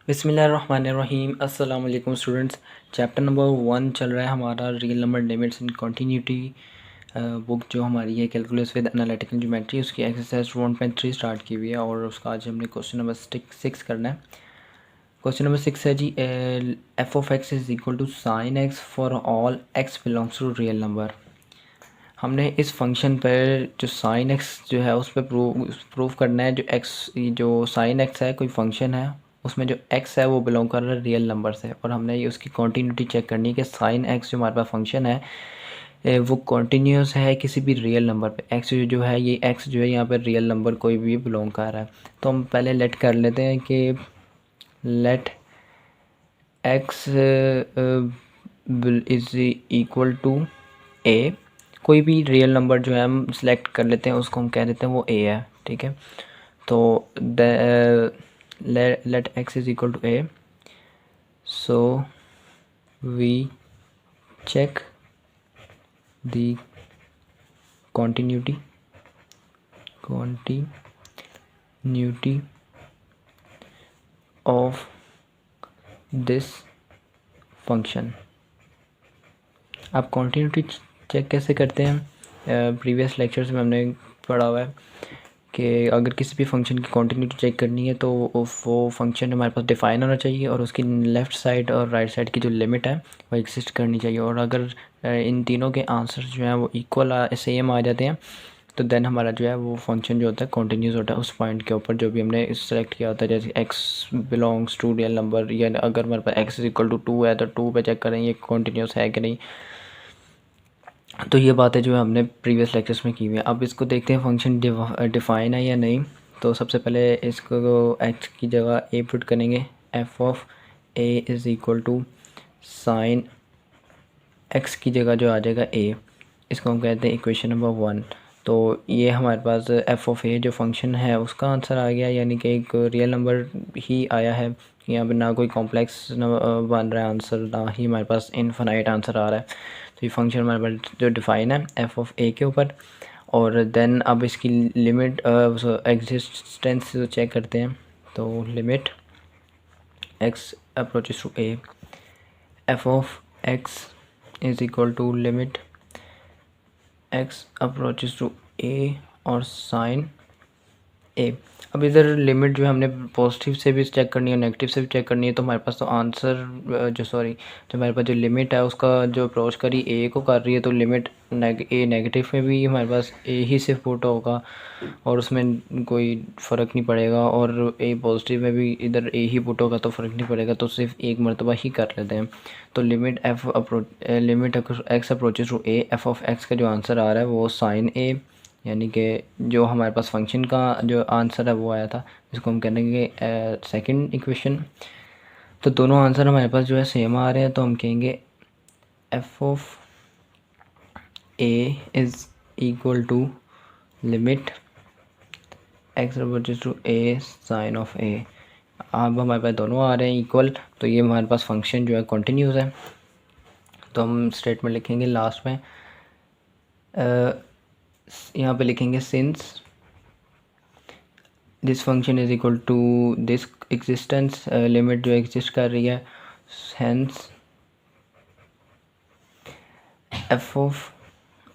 बिस्मिल्लाहिर्रहमानिर्रहीम। अस्सलाम वालेकुम स्टूडेंट्स। चैप्टर नंबर 1 चल रहा है हमारा रियल नंबर लिमिट्स इन कंटिन्यूटी। बुक जो हमारी है कैलकुलस विद एनालिटिकल ज्योमेट्री, उसकी एक्सरसाइज 1.3 स्टार्ट की हुई है और उसका आज हमने क्वेश्चन नंबर 6 करना है। क्वेश्चन नंबर 6 है जी, F of X is equal to sine X for all X belongs to real number. हमने इस फंक्शन पर जो साइन एक्स जो है उस पर प्रूव करना है। जो एक्स जो साइन एक्स है कोई फंक्शन है, उसमें जो एक्स है वो बिलोंग कर रहा है रियल नंबर से, और हमने ये उसकी कॉन्टीन्यूटी चेक करनी है कि साइन एक्स जो हमारे पास फंक्शन है वो कॉन्टीन्यूस है किसी भी रियल नंबर पे। एक्स जो है ये एक्स जो है यहाँ पर रियल नंबर कोई भी बिलोंग कर रहा है। तो हम पहले लेट कर लेते हैं कि let X is equal to A. कोई भी रियल नंबर जो है हम सिलेक्ट कर लेते हैं, उसको हम कह देते हैं वो ए है, ठीक है। तो let x is equal to a, so we check the continuity of this function. आप कॉन्टीन्यूटी चेक कैसे करते हैं? प्रीवियस लेक्चर्स में हमने पढ़ा हुआ है कि अगर किसी भी फंक्शन की कॉन्टीन्यूटी चेक करनी है तो वो फंक्शन हमारे पास डिफ़ाइन होना चाहिए और उसकी लेफ़्ट साइड और राइट साइड की जो लिमिट है वो एग्जिस्ट करनी चाहिए। और अगर इन तीनों के आंसर्स जो हैं वो इक्वल सेम आ जाते हैं तो देन हमारा जो है वो फंक्शन जो होता है कॉन्टीन्यूस होता है उस पॉइंट के ऊपर जो भी हमने सेलेक्ट किया होता है। जैसे x belongs to real number, या अगर हमारे पास एक्स इज इक्वल टू 2 है तो 2 पे चेक करें ये कॉन्टीन्यूस है कि नहीं। तो ये बातें जो है हमने प्रीवियस लेक्चर्स में की हुई है। अब इसको देखते हैं फंक्शन डिफ़ाइन है या नहीं। तो सबसे पहले इसको एक्स की जगह ए पुट करेंगे। F of A is equal to sine x की जगह जो आ जाएगा ए, इसको हम कहते हैं इक्वेशन नंबर 1। तो ये हमारे पास एफ ऑफ ए जो फंक्शन है उसका आंसर आ गया, यानी कि एक रियल नंबर ही आया है। यहाँ पर ना कोई कॉम्प्लेक्स बन रहा है आंसर, ना ही हमारे पास इनफाइनाइट आंसर आ रहा है। तो ये फंक्शन हमारे पास जो डिफ़ाइन है एफ ऑफ ए के ऊपर। और देन अब इसकी लिमिट एग्जिस्टेंस चेक करते हैं। तो limit x approaches to A, F of X is equal to limit x approaches to A और साइन ए। अब इधर लिमिट जो है हमने पॉजिटिव से भी चेक करनी है, नेगेटिव से भी चेक करनी है। तो हमारे पास तो आंसर जो हमारे पास जो लिमिट है उसका जो अप्रोच करी ए को कर रही है, तो लिमिट ए नेगेटिव में भी हमारे पास ए ही सिर्फ पुट होगा और उसमें कोई फ़र्क नहीं पड़ेगा। और ए पॉजिटिव में भी इधर ए ही पुट होगा तो फ़र्क नहीं पड़ेगा, तो सिर्फ एक मरतबा ही कर लेते हैं। तो limit x approaches to A, F of x का जो आंसर आ रहा है वो साइन ए, यानी कि जो हमारे पास फंक्शन का जो आंसर है वो आया था, इसको हम कहेंगे सेकंड इक्वेशन। तो दोनों आंसर हमारे पास जो है सेम आ रहे हैं, तो हम कहेंगे F of A is equal to limit x approaches to A sine of A. अब हमारे पास दोनों आ रहे हैं इक्वल, तो ये हमारे पास फंक्शन जो है कंटिन्यूस है। तो हम स्टेटमेंट लिखेंगे लास्ट में, यहाँ पे लिखेंगे since this function is equal to this existence, limit जो एग्जिस्ट कर रही है, hence f of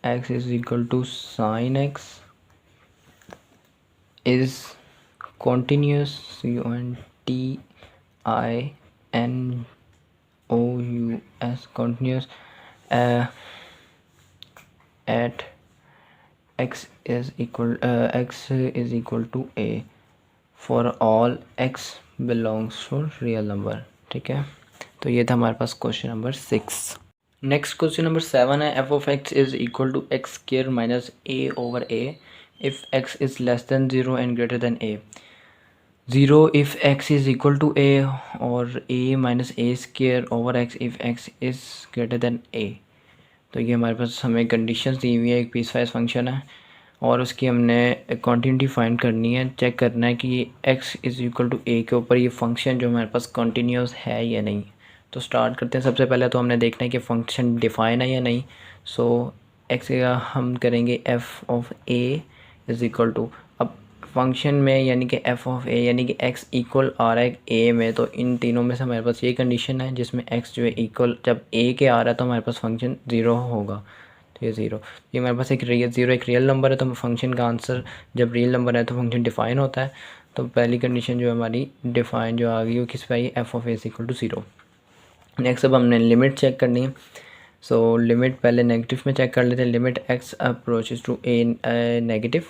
x is equal to sine x is continuous, continuous, continuous at x is equal to a for all x belongs to real number। ठीक है, तो ये था हमारे पास question number 6। Next question number 7 है, F of x is equal to X square minus A over A if X is less than 0 and greater than A. 0 if X is equal to A और A minus A square over X if X is greater than A. तो ये हमारे पास हमें conditions दी हुई है, एक piecewise function है और उसकी हमने कॉन्टीन्यूटी फाइंड करनी है, चेक करना है कि x is equal to A के ऊपर ये फंक्शन जो हमारे पास कॉन्टीन्यूस है या नहीं। तो स्टार्ट करते हैं। सबसे पहले तो हमने देखना है कि फ़ंक्शन डिफ़ाइन है या नहीं। सो एक्स का हम करेंगे f of A is equal to, अब फंक्शन में यानी कि एफ ऑफ ए यानी कि एक्स इक्वल आ रहा है ए में, तो इन तीनों में से हमारे पास ये कंडीशन है जिसमें एक्स जो है इक्वल जब ए के आ रहा है तो हमारे पास फंक्शन ज़ीरो होगा। तो ये ज़ीरो, ये हमारे पास एक रियल ज़ीरो एक रियल नंबर है, तो फंक्शन का आंसर जब रियल नंबर है तो फंक्शन डिफ़ाइन होता है। तो पहली कंडीशन जो हमारी डिफ़ाइन जो आ गई वो किस पे आई, F of A equal to zero. Next अब हमने लिमिट चेक करनी है। सो लिमिट पहले नेगेटिव में चेक कर लेते हैं। Limit x approaches to A negative,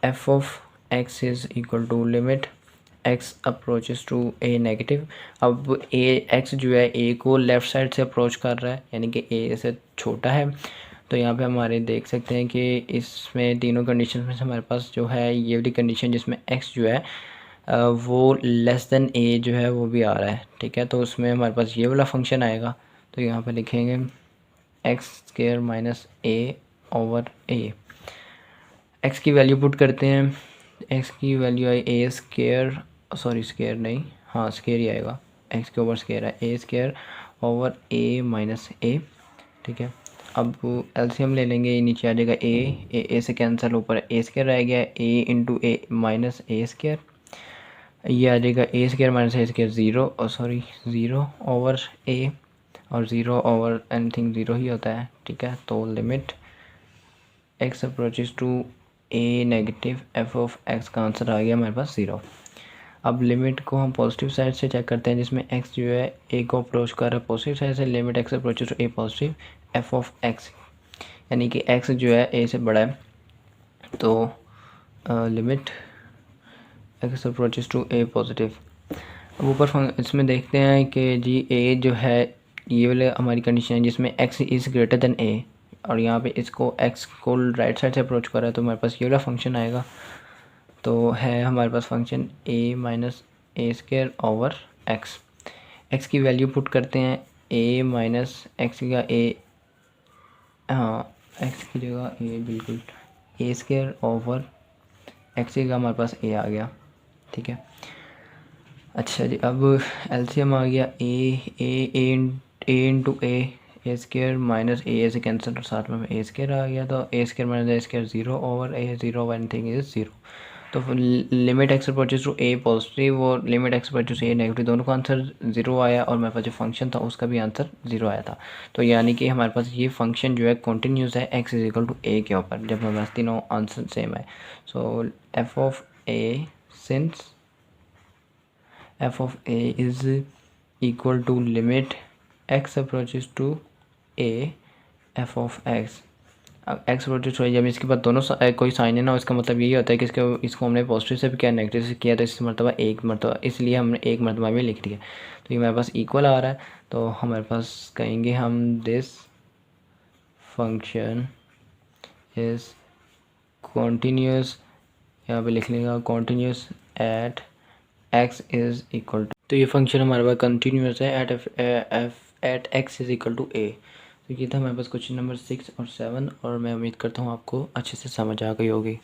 F of X is equal to limit x approaches to A negative. अब ए एक्स जो है ए को लेफ़्ट साइड से अप्रोच कर रहा है यानी कि ए से छोटा है, तो यहाँ पे हमारे देख सकते हैं कि इसमें तीनों कंडीशन में से हमारे पास जो है ये वाली कंडीशन जिसमें एक्स जो है वो लेस देन ए जो है वो भी आ रहा है, ठीक है। तो उसमें हमारे पास ये वाला फंक्शन आएगा। तो यहाँ पे लिखेंगे x square minus A over A. X की वैल्यू पुट करते हैं, एक्स की वैल्यू आई ए स्क्वायर, सॉरी स्क्वायर नहीं, हाँ स्क्वायर ही आएगा, एक्स के ओवर स्क्वायर है ए स्क्वायर ओवर ए माइनस ए, ठीक है। अब एलसीएम ले लेंगे, नीचे आ जाएगा ए से कैंसिल, ऊपर ए स्क्वायर रह गया, a into a minus A square, ये आ जाएगा a square minus A square zero, और सॉरी ज़ीरो ओवर ए, और ज़ीरो ओवर एनीथिंग ज़ीरो ही होता है, ठीक है। तो limit x approaches to A negative F of x का आंसर आ गया हमारे पास ज़ीरो। अब लिमिट को हम पॉजिटिव साइड से चेक करते हैं जिसमें एक्स जो है ए को अप्रोच कर रहा है पॉजिटिव साइड से। Limit x approaches to A positive f of x, यानी कि एक्स जो है ए से बड़ा है, तो limit x approaches to A positive. अब ऊपर इसमें देखते हैं कि जी ए जो है ये वाले हमारी कंडीशन है जिसमें एक्स इज़ ग्रेटर देन ए, और यहाँ पे इसको एक्स को राइट साइड से अप्रोच कर रहा है, तो हमारे पास ये वाला फंक्शन आएगा। तो है हमारे पास फंक्शन ए माइनस ए स्क्वायर ओवर एक्स। एक्स की वैल्यू पुट करते हैं, ए माइनस एक्स का ए, हाँ एक्स की जगह ए, बिल्कुल ए स्क्वायर ओवर एक्स का हमारे पास ए आ गया, ठीक है। अच्छा जी, अब एलसीएम आ गया a into A square minus ए से कैंसिल और साथ में ए स्क्वायर आ गया, तो A square minus A square zero over A, zero one thing is zero. तो limit x approaches to A positive और limit x approaches to A negative, दोनों का आंसर ज़ीरो आया, और मेरे पास जो फंक्शन था उसका भी आंसर ज़ीरो आया था। तो यानी कि हमारे पास ये फंक्शन जो है कॉन्टीन्यूस है X is equal to A के ऊपर, जब हमारे पास तीनों आंसर सेम है। So F of A since F of A is equal to limit x approaches to A F of X. अब एक्स अप्रोचेस टू, जब इसके बाद दोनों कोई साइन है ना, इसका मतलब यही होता है कि इसको हमने पॉजिटिव से भी किया नेगेटिव से किया, तो इस मरतबा एक मरतबा, इसलिए हमने एक मरतबा में लिख दिया। तो ये हमारे पास इक्वल आ रहा है, तो हमारे पास कहेंगे हम दिस फंक्शन इज़ कॉन्टीन्यूस, यहाँ पे लिख लेगा continuous at X is equal to, तो ये फंक्शन हमारे पास कंटिन्यूस है at X is equal to A. तो ये था हमारे पास क्वेश्चन नंबर 6 और 7, और मैं उम्मीद करता हूँ आपको अच्छे से समझ आ गई होगी।